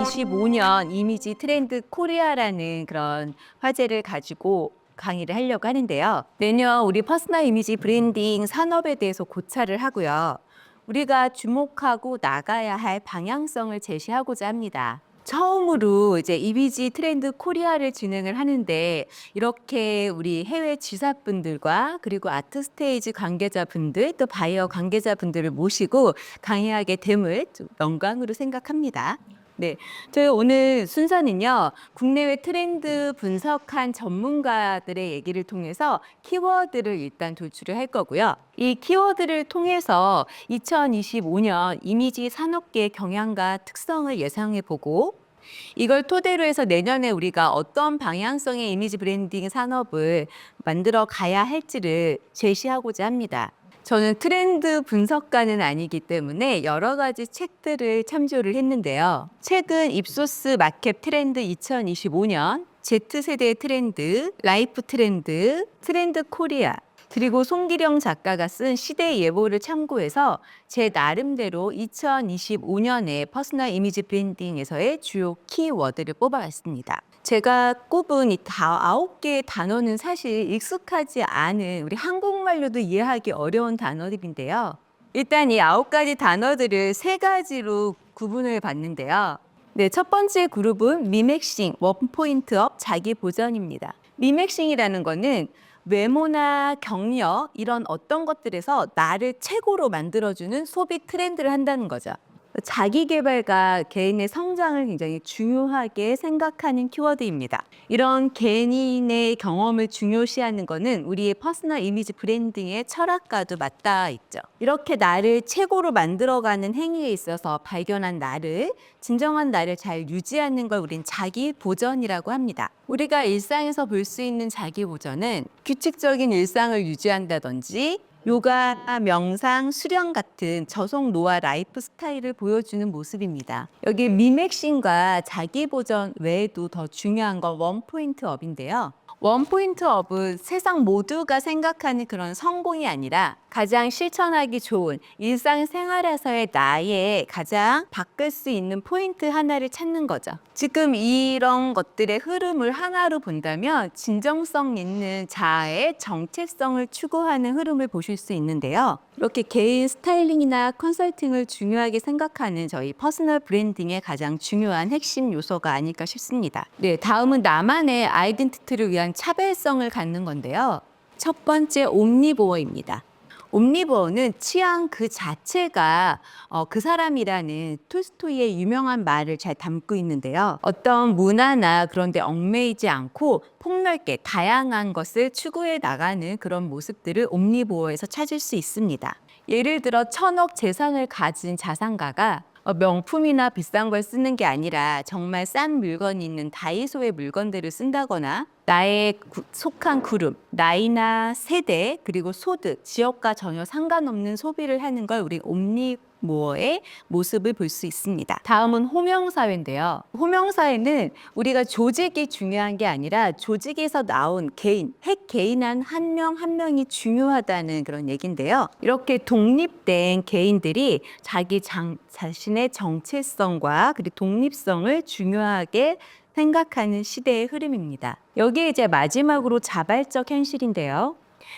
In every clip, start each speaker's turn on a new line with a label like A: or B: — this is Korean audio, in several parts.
A: 2025년 이미지 트렌드 코리아라는 그런 화제를 가지고 강의를 하려고 하는데요. 내년 우리 퍼스널 이미지 브랜딩 산업에 대해서 고찰을 하고요. 우리가 주목하고 나가야 할 방향성을 제시하고자 합니다. 처음으로 이제 이미지 트렌드 코리아를 진행을 하는데 이렇게 우리 해외 지사분들과 그리고 아트스테이지 관계자분들 또 바이어 관계자분들을 모시고 강의하게 됨을 좀 영광으로 생각합니다. 네, 저희 오늘 순서는요, 국내외 트렌드 분석한 전문가들의 얘기를 통해서 키워드를 일단 도출을 할 거고요. 이 키워드를 통해서 2025년 이미지 산업계의 경향과 특성을 예상해 보고 이걸 토대로 해서 내년에 우리가 어떤 방향성의 이미지 브랜딩 산업을 만들어 가야 할지를 제시하고자 합니다. 저는 트렌드 분석가는 아니기 때문에 여러 가지 책들을 참조를 했는데요. 최근 입소스 마켓 트렌드 2025년, Z세대 트렌드, 라이프 트렌드, 트렌드 코리아, 그리고 송기령 작가가 쓴 시대 예보를 참고해서 제 나름대로 2025년에 퍼스널 이미지 브랜딩에서의 주요 키워드를 뽑아왔습니다. 제가 꼽은 이 9개의 단어는 사실 익숙하지 않은 우리 한국말로도 이해하기 어려운 단어들인데요. 일단 이 9가지 단어들을 3가지로 구분을 봤는데요. 네, 첫 번째 그룹은 미맥싱, 원포인트업, 자기 보전입니다. 미맥싱이라는 거는 외모나 경력 이런 어떤 것들에서 나를 최고로 만들어주는 소비 트렌드를 한다는 거죠. 자기 개발과 개인의 성장을 굉장히 중요하게 생각하는 키워드입니다. 이런 개인의 경험을 중요시하는 것은 우리의 퍼스널 이미지 브랜딩의 철학과도 맞닿아 있죠. 이렇게 나를 최고로 만들어가는 행위에 있어서 발견한 나를, 진정한 나를 잘 유지하는 걸 우린 자기 보전이라고 합니다. 우리가 일상에서 볼 수 있는 자기 보전은 규칙적인 일상을 유지한다든지 요가, 명상, 수련 같은 저속 노화 라이프 스타일을 보여주는 모습입니다. 여기 미맥싱과 자기 보전 외에도 더 중요한 건 원포인트 업인데요. 원포인트 업은 세상 모두가 생각하는 그런 성공이 아니라 가장 실천하기 좋은 일상생활에서의 나의 가장 바꿀 수 있는 포인트 하나를 찾는 거죠. 지금 이런 것들의 흐름을 하나로 본다면 진정성 있는 자아의 정체성을 추구하는 흐름을 보실 수 있는데요. 이렇게 개인 스타일링이나 컨설팅을 중요하게 생각하는 저희 퍼스널 브랜딩의 가장 중요한 핵심 요소가 아닐까 싶습니다. 네, 다음은 나만의 아이덴티티를 위한 차별성을 갖는 건데요. 첫 번째, 옴니보어입니다. 옴니보어는 취향 그 자체가 그 사람이라는 톨스토이의 유명한 말을 잘 담고 있는데요. 어떤 문화나 그런 데 얽매이지 않고 폭넓게 다양한 것을 추구해 나가는 그런 모습들을 옴니보어에서 찾을 수 있습니다. 예를 들어 1000억 재산을 가진 자산가가 명품이나 비싼 걸 쓰는 게 아니라 정말 싼 물건이 있는 다이소의 물건들을 쓴다거나 나의 속한 그룹, 나이나 세대, 그리고 소득, 지역과 전혀 상관없는 소비를 하는 걸 우리 옴니모어의 모습을 볼 수 있습니다. 다음은 호명사회인데요. 호명사회는 우리가 조직이 중요한 게 아니라 조직에서 나온 개인, 핵 개인 한 명 한 명이 중요하다는 그런 얘기인데요. 이렇게 독립된 개인들이 자신의 정체성과 그리고 독립성을 중요하게 생각하는 시대의 흐름입니다. 여기에 이제 마지막으로 자발적 현실인데요.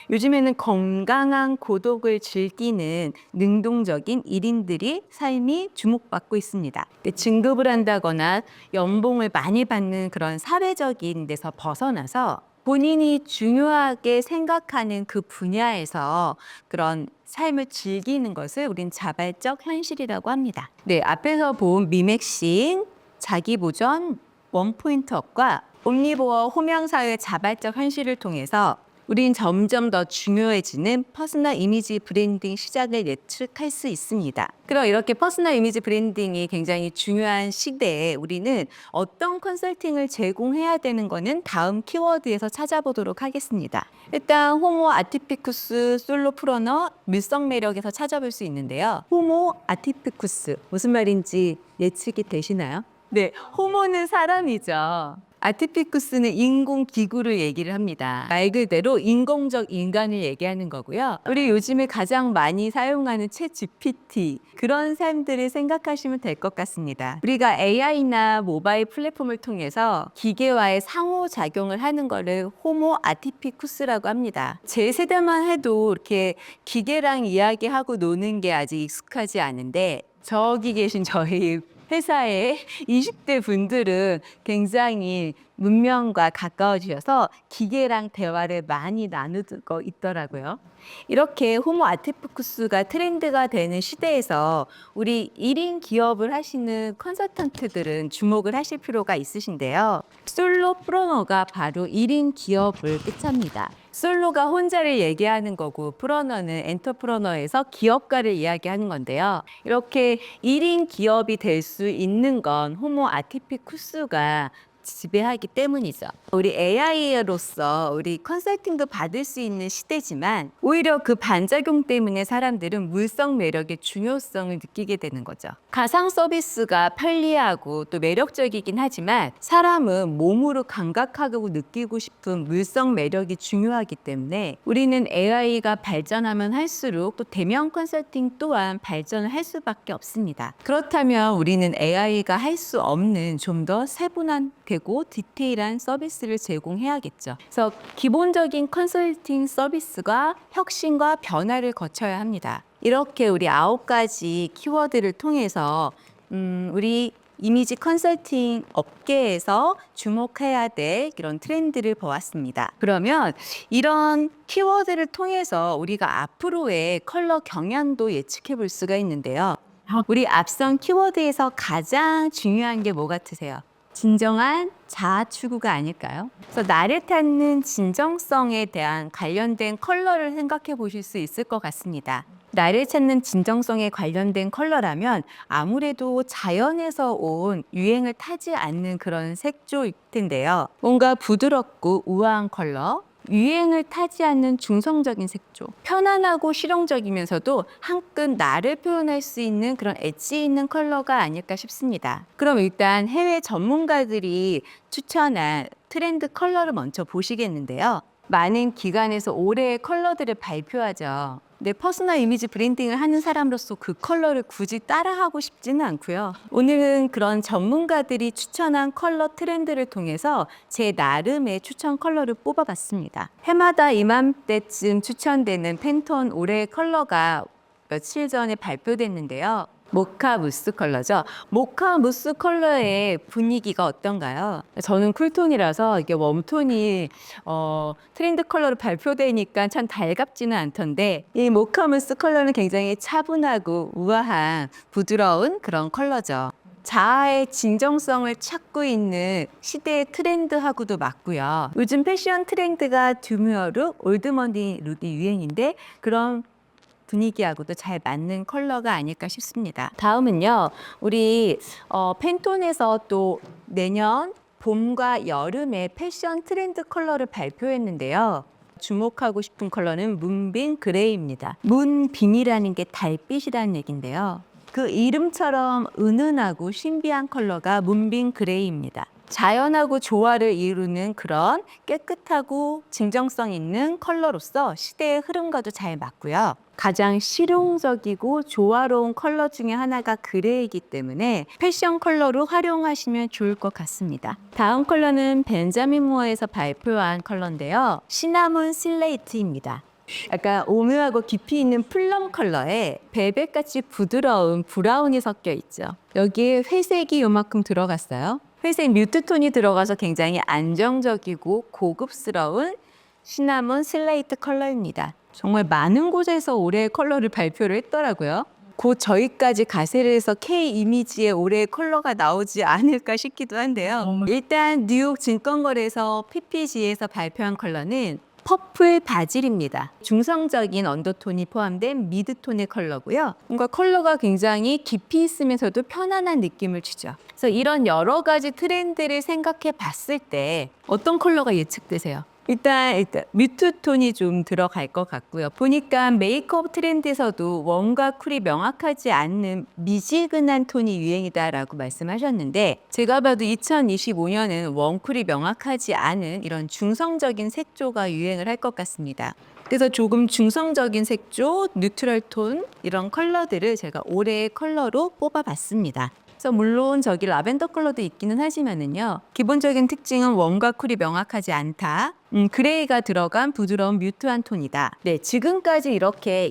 A: 요즘에는 건강한 고독을 즐기는 능동적인 1인들이 삶이 주목받고 있습니다. 진급을 한다거나 연봉을 많이 받는 그런 사회적인 데서 벗어나서 본인이 중요하게 생각하는 그 분야에서 그런 삶을 즐기는 것을 우린 자발적 현실이라고 합니다. 네, 앞에서 본 미맥싱, 자기보전, 원포인트업과 옴니보어 호명사회 자발적 현실을 통해서 우린 점점 더 중요해지는 퍼스널 이미지 브랜딩 시작을 예측할 수 있습니다. 그럼 이렇게 퍼스널 이미지 브랜딩이 굉장히 중요한 시대에 우리는 어떤 컨설팅을 제공해야 되는 거는 다음 키워드에서 찾아보도록 하겠습니다. 일단 호모 아티피쿠스 솔로프러너 밀성 매력에서 찾아볼 수 있는데요. 호모 아티피쿠스 무슨 말인지 예측이 되시나요? 네, 호모는 사람이죠. 아티피쿠스는 인공기구를 얘기를 합니다. 말 그대로 인공적 인간을 얘기하는 거고요. 우리 요즘에 가장 많이 사용하는 챗 GPT 그런 사람들을 생각하시면 될 것 같습니다. 우리가 AI나 모바일 플랫폼을 통해서 기계와의 상호작용을 하는 거를 호모 아티피쿠스라고 합니다. 제 세대만 해도 이렇게 기계랑 이야기하고 노는 게 아직 익숙하지 않은데 저기 계신 저희 회사의 20대 분들은 굉장히 문명과 가까워지셔서 기계랑 대화를 많이 나누고 있더라고요. 이렇게 호모 아티피쿠스가 트렌드가 되는 시대에서 우리 1인 기업을 하시는 컨설턴트들은 주목을 하실 필요가 있으신데요. 솔로프로너가 바로 1인 기업을 뜻합니다. 솔로가 혼자를 얘기하는 거고 프로너는 엔터프로너에서 기업가를 이야기하는 건데요. 이렇게 1인 기업이 될 수 있는 건 호모 아티피쿠스가 지배하기 때문이죠. 우리 AI로서 우리 컨설팅도 받을 수 있는 시대지만 오히려 그 반작용 때문에 사람들은 물성 매력의 중요성을 느끼게 되는 거죠. 가상 서비스가 편리하고 또 매력적이긴 하지만 사람은 몸으로 감각하고 느끼고 싶은 물성 매력이 중요하기 때문에 우리는 AI가 발전하면 할수록 또 대면 컨설팅 또한 발전을 할 수밖에 없습니다. 그렇다면 우리는 AI가 할 수 없는 좀 더 세분한 되고 디테일한 서비스를 제공해야겠죠. 그래서 기본적인 컨설팅 서비스가 혁신과 변화를 거쳐야 합니다. 이렇게 우리 9가지 키워드를 통해서 우리 이미지 컨설팅 업계에서 주목해야 될 이런 트렌드를 보았습니다. 그러면 이런 키워드를 통해서 우리가 앞으로의 컬러 경향도 예측해 볼 수가 있는데요. 우리 앞선 키워드에서 가장 중요한 게 뭐 같으세요? 진정한 자아 추구가 아닐까요? 그래서 나를 찾는 진정성에 대한 관련된 컬러를 생각해 보실 수 있을 것 같습니다. 나를 찾는 진정성에 관련된 컬러라면 아무래도 자연에서 온 유행을 타지 않는 그런 색조일 텐데요. 뭔가 부드럽고 우아한 컬러, 유행을 타지 않는 중성적인 색조, 편안하고 실용적이면서도 한끗 나를 표현할 수 있는 그런 엣지 있는 컬러가 아닐까 싶습니다. 그럼 일단 해외 전문가들이 추천한 트렌드 컬러를 먼저 보시겠는데요. 많은 기관에서 올해의 컬러들을 발표하죠. 내 퍼스널 이미지 브랜딩을 하는 사람으로서 그 컬러를 굳이 따라하고 싶지는 않고요. 오늘은 그런 전문가들이 추천한 컬러 트렌드를 통해서 제 나름의 추천 컬러를 뽑아봤습니다. 해마다 이맘때쯤 추천되는 팬톤 올해의 컬러가 며칠 전에 발표됐는데요. 모카 무스 컬러죠. 모카 무스 컬러의 분위기가 어떤가요? 저는 쿨톤이라서 이게 웜톤이 트렌드 컬러로 발표되니까 참 달갑지는 않던데 이 모카 무스 컬러는 굉장히 차분하고 우아한 부드러운 그런 컬러죠. 자아의 진정성을 찾고 있는 시대의 트렌드하고도 맞고요. 요즘 패션 트렌드가 듀뮤어룩, 올드머니 룩이 유행인데 그런 분위기하고도 잘 맞는 컬러가 아닐까 싶습니다. 다음은요, 우리 팬톤에서 또 내년 봄과 여름에 패션 트렌드 컬러를 발표했는데요. 주목하고 싶은 컬러는 문빈 그레이입니다. 문빈이라는 게 달빛이라는 얘기인데요. 그 이름처럼 은은하고 신비한 컬러가 문빈 그레이입니다. 자연하고 조화를 이루는 그런 깨끗하고 진정성 있는 컬러로서 시대의 흐름과도 잘 맞고요. 가장 실용적이고 조화로운 컬러 중에 하나가 그레이이기 때문에 패션 컬러로 활용하시면 좋을 것 같습니다. 다음 컬러는 벤자민 무어에서 발표한 컬러인데요. 시나몬 슬레이트입니다. 약간 오묘하고 깊이 있는 플럼 컬러에 벨벳같이 부드러운 브라운이 섞여 있죠. 여기에 회색이 요만큼 들어갔어요. 회색 뮤트톤이 들어가서 굉장히 안정적이고 고급스러운 시나몬 슬레이트 컬러입니다. 정말 많은 곳에서 올해의 컬러를 발표를 했더라고요. 곧 저희까지 가세를 해서 K 이미지의 올해의 컬러가 나오지 않을까 싶기도 한데요. 일단 뉴욕 증권거래소 PPG에서 발표한 컬러는 퍼플 바질입니다. 중성적인 언더톤이 포함된 미드톤의 컬러고요. 뭔가 컬러가 굉장히 깊이 있으면서도 편안한 느낌을 주죠. 그래서 이런 여러 가지 트렌드를 생각해 봤을 때 어떤 컬러가 예측되세요? 일단 뮤트 톤이 좀 들어갈 것 같고요. 보니까 메이크업 트렌드에서도 웜과 쿨이 명확하지 않는 미지근한 톤이 유행이다라고 말씀하셨는데 제가 봐도 2025년은 웜쿨이 명확하지 않은 이런 중성적인 색조가 유행을 할 것 같습니다. 그래서 조금 중성적인 색조, 뉴트럴 톤 이런 컬러들을 제가 올해의 컬러로 뽑아봤습니다. 그래서 물론 저기 라벤더 컬러도 있기는 하지만은요. 기본적인 특징은 웜과 쿨이 명확하지 않다. 그레이가 들어간 부드러운 뮤트한 톤이다. 네, 지금까지 이렇게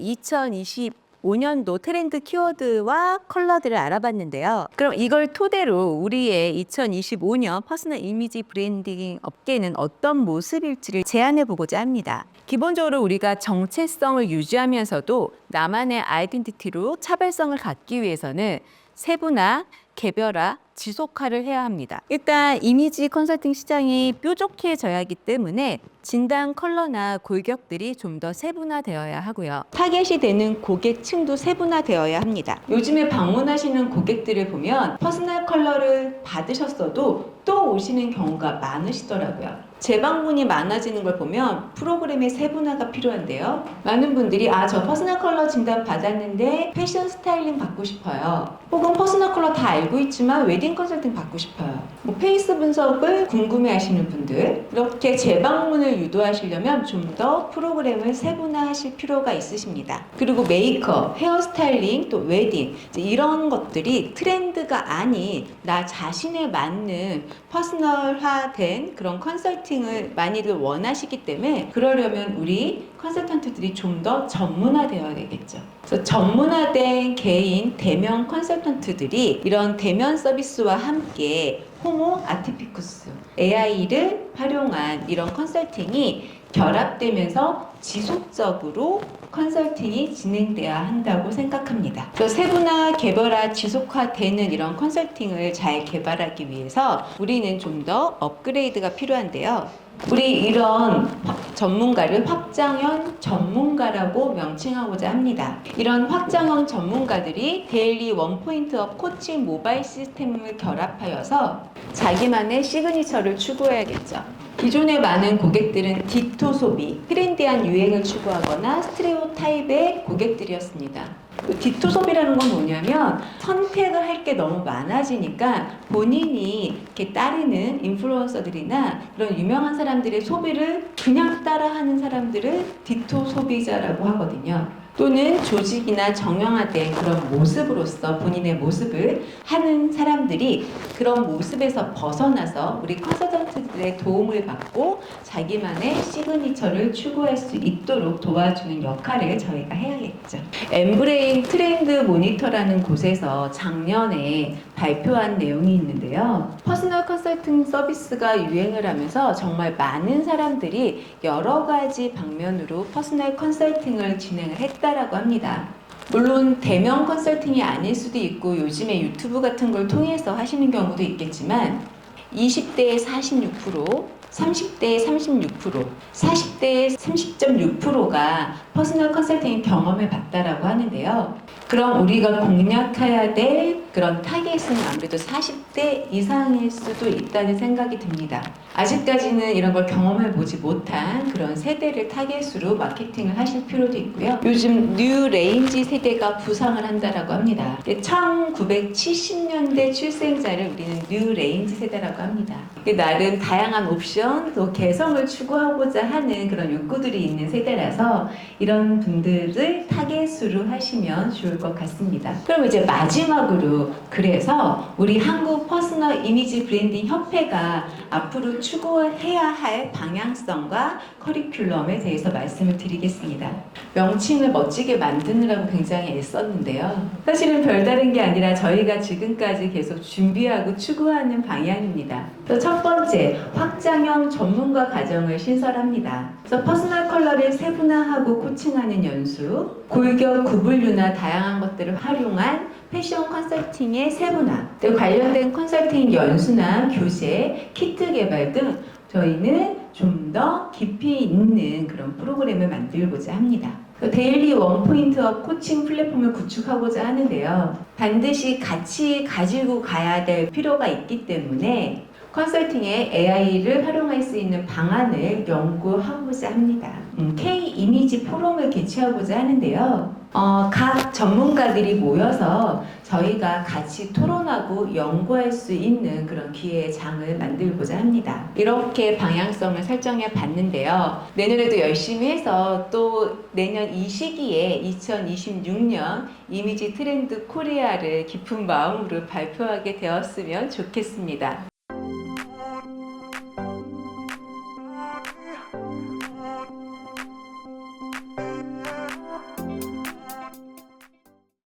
A: 2025년도 트렌드 키워드와 컬러들을 알아봤는데요. 그럼 이걸 토대로 우리의 2025년 퍼스널 이미지 브랜딩 업계는 어떤 모습일지를 제안해 보고자 합니다. 기본적으로 우리가 정체성을 유지하면서도 나만의 아이덴티티로 차별성을 갖기 위해서는 세분화, 개별화, 지속화를 해야 합니다. 일단 이미지 컨설팅 시장이 뾰족해져야 하기 때문에 진단 컬러나 골격들이 좀 더 세분화되어야 하고요. 타겟이 되는 고객층도 세분화되어야 합니다. 요즘에 방문하시는 고객들을 보면 퍼스널 컬러를 받으셨어도 또 오시는 경우가 많으시더라고요. 재방문이 많아지는 걸 보면 프로그램의 세분화가 필요한데요. 많은 분들이 저 퍼스널 컬러 진단 받았는데 패션 스타일링 받고 싶어요. 혹은 퍼스널 컬러 다 알고 있지만 웨딩 컨설팅 받고 싶어요. 페이스 분석을 궁금해 하시는 분들, 이렇게 재방문을 유도하시려면 좀 더 프로그램을 세분화하실 필요가 있으십니다. 그리고 메이크업, 헤어스타일링, 또 웨딩 이런 것들이 트렌드가 아닌 나 자신에 맞는 퍼스널화된 그런 컨설팅을 많이들 원하시기 때문에 그러려면 우리 컨설턴트들이 좀 더 전문화되어야 되겠죠. 그래서 전문화된 개인 대면 컨설턴트들이 이런 대면 서비스와 함께 호모 아티피쿠스 AI를 활용한 이런 컨설팅이 결합되면서 지속적으로 컨설팅이 진행돼야 한다고 생각합니다. 그래서 세분화, 개별화, 지속화되는 이런 컨설팅을 잘 개발하기 위해서 우리는 좀 더 업그레이드가 필요한데요. 우리 이런 전문가를 확장형 전문가라고 명칭하고자 합니다. 이런 확장형 전문가들이 데일리 원포인트업 코칭 모바일 시스템을 결합하여서 자기만의 시그니처를 추구해야겠죠. 기존의 많은 고객들은 디토 소비, 트렌디한 유행을 추구하거나 스테레오타입의 고객들이었습니다. 디토 소비라는 건 뭐냐면 선택을 할 게 너무 많아지니까 본인이 이렇게 따르는 인플루언서들이나 그런 유명한 사람들의 소비를 그냥 따라하는 사람들을 디토 소비자라고 하거든요. 또는 조직이나 정형화된 그런 모습으로서 본인의 모습을 하는 사람들이 그런 모습에서 벗어나서 우리 컨설턴트들의 도움을 받고 자기만의 시그니처를 추구할 수 있도록 도와주는 역할을 저희가 해야겠죠. 엠브레인 트렌드 모니터라는 곳에서 작년에 발표한 내용이 있는데요. 퍼스널 컨설팅 서비스가 유행을 하면서 정말 많은 사람들이 여러 가지 방면으로 퍼스널 컨설팅을 진행을 했다라고 합니다. 물론 대면 컨설팅이 아닐 수도 있고 요즘에 유튜브 같은 걸 통해서 하시는 경우도 있겠지만 20대의 46%, 30대의 36%, 40대의 30.6%가 퍼스널 컨설팅 경험을 봤다라고 하는데요. 그럼 우리가 공략해야 될 그런 타겟은 아무래도 40대 이상일 수도 있다는 생각이 듭니다. 아직까지는 이런 걸 경험해 보지 못한 그런 세대를 타겟으로 마케팅을 하실 필요도 있고요. 요즘 뉴 레인지 세대가 부상을 한다라고 합니다. 1970년대 출생자를 우리는 뉴 레인지 세대라고 합니다. 나름 다양한 옵션 또 개성을 추구하고자 하는 그런 욕구들이 있는 세대라서 이런 분들을 타겟으로 하시면 좋을 것 같습니다. 그럼 이제 마지막으로 그래서 우리 한국 퍼스널 이미지 브랜딩 협회가 앞으로 추구해야 할 방향성과 커리큘럼에 대해서 말씀을 드리겠습니다. 명칭을 멋지게 만드느라고 굉장히 애썼는데요. 사실은 별다른 게 아니라 저희가 지금까지 계속 준비하고 추구하는 방향입니다. 첫 번째, 확장형 전문가 과정을 신설합니다. 그래서 퍼스널 컬러를 세분화하고 코칭하는 연수, 골격 구분류나 다양한 것들을 활용한 패션 컨설팅의 세분화, 또 관련된 컨설팅 연수나 교재, 키트 개발 등 저희는 좀 더 깊이 있는 그런 프로그램을 만들고자 합니다. 데일리 원포인트업 코칭 플랫폼을 구축하고자 하는데요. 반드시 같이 가지고 가야 될 필요가 있기 때문에 컨설팅에 AI를 활용할 수 있는 방안을 연구하고자 합니다. K 이미지 포럼을 개최하고자 하는데요. 각 전문가들이 모여서 저희가 같이 토론하고 연구할 수 있는 그런 기회의 장을 만들고자 합니다. 이렇게 방향성을 설정해 봤는데요. 내년에도 열심히 해서 또 내년 이 시기에 2026년 이미지 트렌드 코리아를 깊은 마음으로 발표하게 되었으면 좋겠습니다.